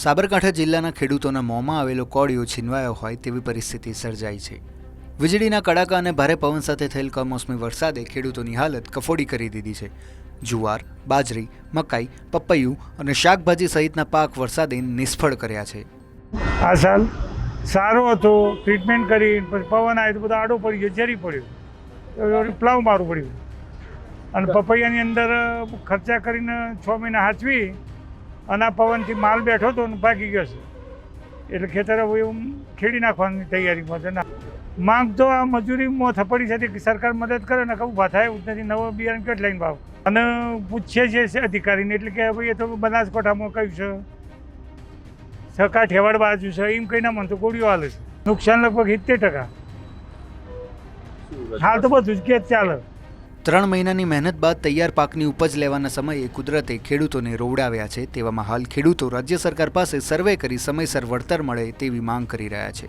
સાબરકાંઠા જિલ્લાના ખેડૂતોના મોંમાં આવેલો કોળિયો છીનવાયો હોય તેવી પરિસ્થિતિ સર્જાઈ છે। વીજળીના કડાકા અને ભારે પવન સાથે થયેલ કમોસમી વરસાદે ખેડૂતોની હાલત કફોડી કરી દીધી છે। જુવાર, બાજરી, મકાઈ, પપૈયું અને શાકભાજી સહિતના પાક વરસાદે નિષ્ફળ કર્યા છે। આ સાલ સારો હતો, ટ્રીટમેન્ટ કરી, પછી પવન આવ્યો તો બધો આડો પડી ગયો, ઝરી પડ્યો, પ્લાવ મારવું પડ્યું અને પપૈયાની અંદર ખર્ચા કરીને 6 મહિના હાચવી અને આ પવનથી માલ બેઠો હતો ને ભાગી ગયો છે, એટલે ખેતર હવે એવું ખેડી નાખવાની તૈયારીમાં છે। માંગ તો આ મજૂરીમાં થપડી છે કે સરકાર મદદ કરે ને ઊભા થાય એવું નથી, નવો બિયારણ કેટલા લઈને ભાવ અને પૂછીએ છીએ અધિકારીને, એટલે કે ભાઈ એ તો બનાસકાંઠામાં કહ્યું છે, કાઠિયાવાડ બાજુ છે, એમ કહીને મને તો ગોળીઓ હાલે છે, નુકસાન લગભગ 70%। હાલ તો બધું જ કે ચાલે। 3 મહિનાની મહેનત બાદ તૈયાર પાકની ઉપજ લેવાના સમયે કુદરતે ખેડૂતોને રોવડાવ્યા છે। તેવામાં હાલ ખેડૂતો રાજ્ય સરકાર પાસે સર્વે કરી સમયસર વળતર મળે તેવી માંગ કરી રહ્યા છે।